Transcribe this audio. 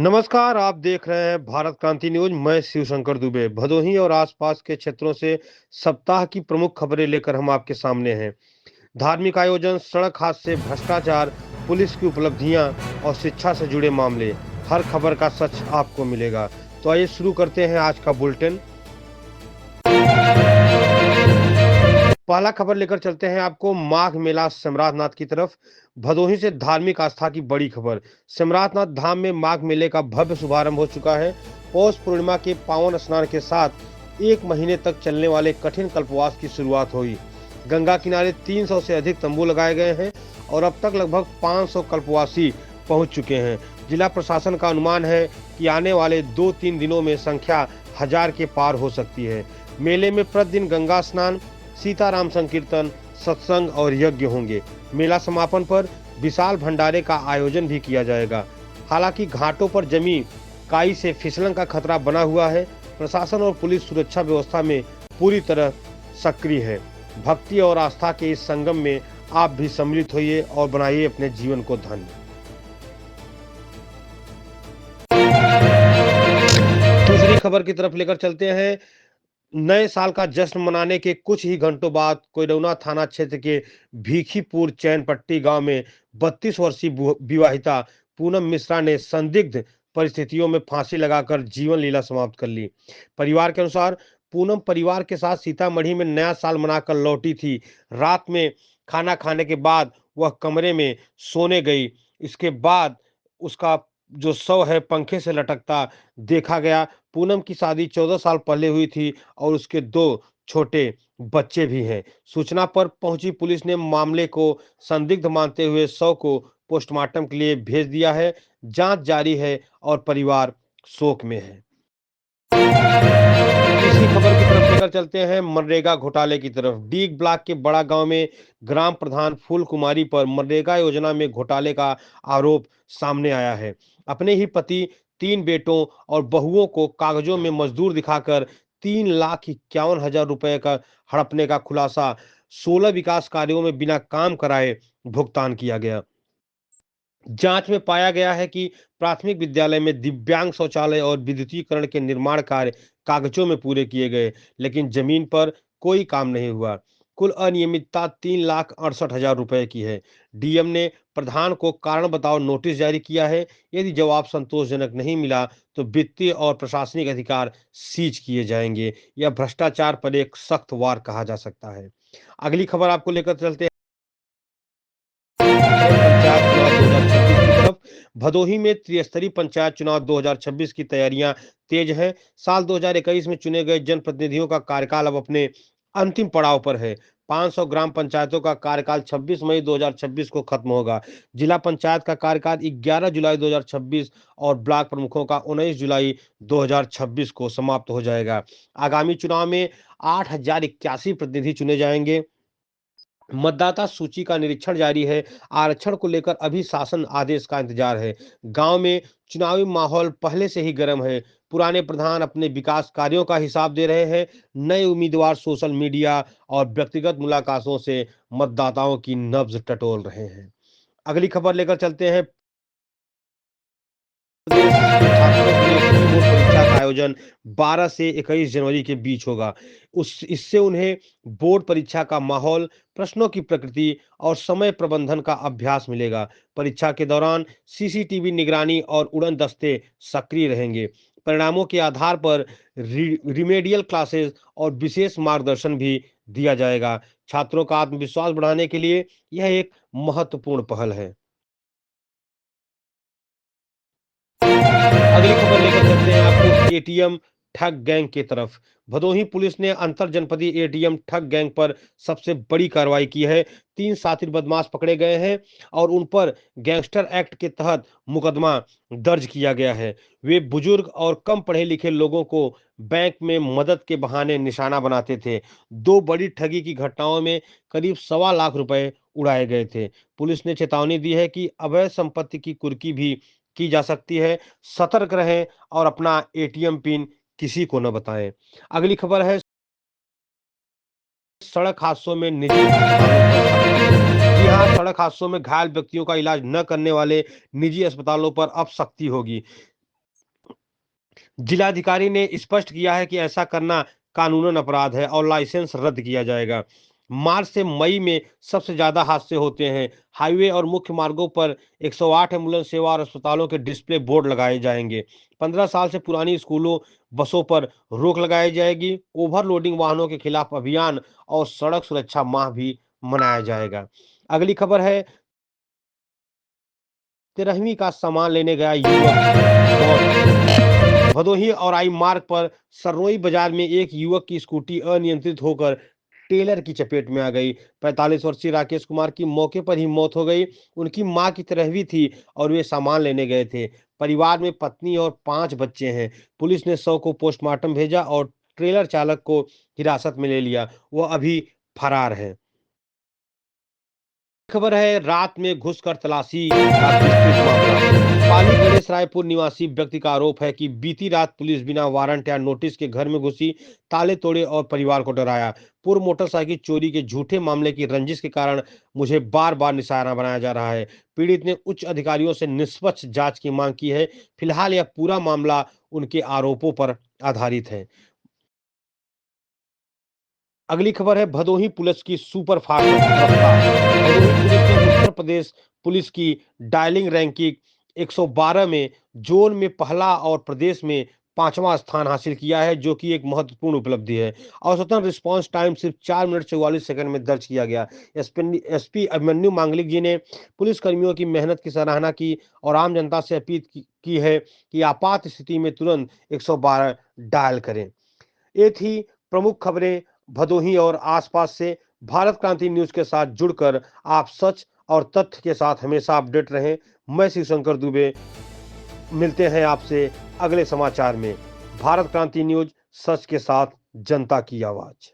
नमस्कार, आप देख रहे हैं भारत क्रांति न्यूज। मैं शिवशंकर दुबे। भदोही और आसपास के क्षेत्रों से सप्ताह की प्रमुख खबरें लेकर हम आपके सामने हैं। धार्मिक आयोजन, सड़क हादसे, भ्रष्टाचार, पुलिस की उपलब्धियां और शिक्षा से जुड़े मामले, हर खबर का सच आपको मिलेगा। तो आइए शुरू करते हैं आज का बुलेटिन। पहला खबर लेकर चलते हैं आपको माघ मेला सिमरातनाथ की तरफ। भदोही से धार्मिक आस्था की बड़ी खबर। सिमरातनाथ धाम में माघ मेले का भव्य शुभारंभ हो चुका है। पौष पूर्णिमा के पावन स्नान के साथ 1 महीने तक चलने वाले कठिन कल्पवास की शुरुआत हुई। गंगा किनारे 300 से अधिक तंबू लगाए गए हैं और अब तक लगभग 500 कल्पवासी पहुंच चुके हैं। जिला प्रशासन का अनुमान है कि आने वाले 2-3 दिनों में संख्या 1000 के पार हो सकती है। मेले में प्रतिदिन गंगा स्नान, सीताराम संकीर्तन, सत्संग और यज्ञ होंगे। मेला समापन पर विशाल भंडारे का आयोजन भी किया जाएगा। हालांकि घाटों पर जमी काई से फिसलन का खतरा बना हुआ है। प्रशासन और पुलिस सुरक्षा व्यवस्था में पूरी तरह सक्रिय है। भक्ति और आस्था के इस संगम में आप भी सम्मिलित होइए और बनाइए अपने जीवन को धन्य। दूसरी खबर की तरफ लेकर चलते हैं। नए साल का जश्न मनाने के कुछ ही घंटों बाद कोयडौना थाना क्षेत्र के भीखीपुर चैनपट्टी गांव में 32 वर्षीय विवाहिता पूनम मिश्रा ने संदिग्ध परिस्थितियों में फांसी लगाकर जीवन लीला समाप्त कर ली। परिवार के अनुसार पूनम परिवार के साथ सीतामढ़ी में नया साल मनाकर लौटी थी। रात में खाना खाने के बाद वह कमरे में सोने गई। इसके बाद उसका जो शव है पंखे से लटकता देखा गया। पूनम की शादी 14 साल पहले हुई थी और उसके 2 छोटे बच्चे भी हैं। सूचना पर पहुंची पुलिस ने मामले को संदिग्ध मानते हुए शव को पोस्टमार्टम के लिए भेज दिया है। जांच जारी है और परिवार शोक में है। इसी खबर की तरफ लेकर चलते हैं मनरेगा घोटाले की तरफ। डीग ब्लॉक के बड़ा गांव में ग्राम प्रधान फूल कुमारी पर मनरेगा योजना में घोटाले का आरोप सामने आया है। अपने ही पति, 3 बेटों और बहुओं को कागजों में मजदूर दिखाकर 3,51,000 रुपए का हड़पने का खुलासा। 16 विकास कार्यों में बिना काम कराए भुगतान किया गया। जांच में पाया गया है कि प्राथमिक विद्यालय में दिव्यांग शौचालय और विद्युतीकरण के निर्माण कार्य कागजों में पूरे किए गए, लेकिन जमीन पर कोई काम नहीं हुआ। कुल अनियमितता 3,68,000 रुपए की है। डीएम ने प्रधान को कारण बताओ नोटिस जारी किया है। यदि जवाब संतोषजनक नहीं मिला तो वित्तीय और प्रशासनिक अधिकार सीज किए जाएंगे। यह भ्रष्टाचार पर एक सख्त वार कहा जा सकता है। अगली खबर आपको लेकर चलते हैं पंचायत चुनाव 2026 की तरफ। भदोही में त्रिस्तरीय पंचायत चुनाव 2026 की तैयारियां तेज हैं। साल 2021 में चुने गए जनप्रतिनिधियों का कार्यकाल अब अपने अंतिम पड़ाव पर है। 500 ग्राम पंचायतों का कार्यकाल 26 मई 2026 को खत्म होगा। जिला पंचायत का कार्यकाल 11 जुलाई 2026 और ब्लॉक प्रमुखों का 19 जुलाई 2026 को समाप्त हो जाएगा। आगामी चुनाव में 8,081 प्रतिनिधि चुने जाएंगे। मतदाता सूची का निरीक्षण जारी है। आरक्षण को लेकर अभी शासन आदेश का इंतजार है। गांव में चुनावी माहौल पहले से ही गर्म है। पुराने प्रधान अपने विकास कार्यों का हिसाब दे रहे हैं। नए उम्मीदवार सोशल मीडिया और व्यक्तिगत मुलाकातों से मतदाताओं की नब्ज टटोल रहे हैं। अगली खबर लेकर चलते हैं। प्रदेश के छात्रों के लिए प्री बोर्ड परीक्षा का आयोजन 12 से 21 जनवरी के बीच होगा। उस इससे उन्हें बोर्ड परीक्षा का माहौल, प्रश्नों की प्रकृति और समय प्रबंधन का अभ्यास मिलेगा। परीक्षा के दौरान सीसीटीवी निगरानी और उड़न दस्ते सक्रिय रहेंगे। परिणामों के आधार पर रिमेडियल क्लासेस और विशेष मार्गदर्शन भी दिया जाएगा। छात्रों का आत्मविश्वास बढ़ाने के लिए यह एक महत्वपूर्ण पहल है। अगली खबर लेकर चलते हैं आपको एटीएम ठग गैंग की तरफ। भदोही पुलिस ने अंतर जनपदीय एटीएम ठग गैंग पर सबसे बड़ी कार्रवाई की है। 3 शातिर बदमाश पकड़े गए हैं और उन पर गैंगस्टर एक्ट के तहत मुकदमा दर्ज किया गया है। वे बुजुर्ग और कम पढ़े लिखे लोगों को बैंक में मदद के बहाने निशाना बनाते थे। 2 बड़ी ठगी की घटनाओं में करीब 1.25 लाख रुपए उड़ाए गए थे। पुलिस ने चेतावनी दी है कि अवैध संपत्ति की कुर्की भी की जा सकती है। सतर्क रहें और अपना एटीएम पिन किसी को न बताएं। अगली खबर है सड़क हादसों में निजी अस्पतालों पर सख्ती। जी हाँ, सड़क हादसों में घायल व्यक्तियों का इलाज न करने वाले निजी अस्पतालों पर अब सख्ती होगी। जिलाधिकारी ने स्पष्ट किया है कि ऐसा करना कानूनन अपराध है और लाइसेंस रद्द किया जाएगा। मार्च से मई में सबसे ज्यादा हादसे होते हैं। हाईवे और मुख्य मार्गों पर 108 एम्बुलेंस सेवा और अस्पतालों के डिस्प्ले बोर्ड लगाए जाएंगे। 15 साल से पुरानी स्कूलों बसों पर रोक लगाई जाएगी। ओवरलोडिंग वाहनों के खिलाफ अभियान और सड़क सुरक्षा माह भी मनाया जाएगा। अगली खबर है, 13वीं का सामान लेने गया युवक मौत। भदोही औराई मार्ग पर सरनोई बाजार में एक युवक की स्कूटी अनियंत्रित होकर टेलर की चपेट में आ गई। 45 वर्षीय राकेश कुमार की मौके पर ही मौत हो गई। उनकी मां की 13वीं थी और वे सामान लेने गए थे। परिवार में पत्नी और 5 बच्चे हैं। पुलिस ने शव को पोस्टमार्टम भेजा और ट्रेलर चालक को हिरासत में ले लिया। वह अभी फरार है। खबर है, रात में घुसकर तलाशी का विस्तृत मामला। पाली गणेश रायपुर निवासी व्यक्ति का आरोप है कि बीती रात पुलिस बिना वारंट या नोटिस के घर में घुसी, ताले तोड़े और परिवार को डराया। पूर्व मोटरसाइकिल चोरी के झूठे मामले की रंजिश के कारण मुझे बार बार निशाना बनाया जा रहा है। पीड़ित ने उच्च अधिकारियों से निष्पक्ष जांच की मांग की है। फिलहाल यह पूरा मामला उनके आरोपों पर आधारित है। अगली खबर है, भदोही पुलिस की सुपर फास्ट रफ्तार। भदोही पुलिस ने उत्तर प्रदेश पुलिस की डायलिंग रैंकिंग 112 में जोन में पहला और प्रदेश में 5वां स्थान हासिल किया है, जो कि एक महत्वपूर्ण उपलब्धि है। औसतन रिस्पांस टाइम सिर्फ 4 मिनट 44 सेकंड में दर्ज किया गया। एसपी अभिमन्यु मांगलिक जी ने पुलिस कर्मियों की मेहनत की सराहना की और आम जनता से अपील की है कि आपात स्थिति में तुरंत 112 डायल करें। ये थी प्रमुख खबरें भदोही और आसपास से। भारत क्रांति न्यूज के साथ जुड़कर आप सच और तथ्य के साथ हमेशा अपडेट रहें। मैं शिवशंकर दुबे, मिलते हैं आपसे अगले समाचार में। भारत क्रांति न्यूज, सच के साथ जनता की आवाज।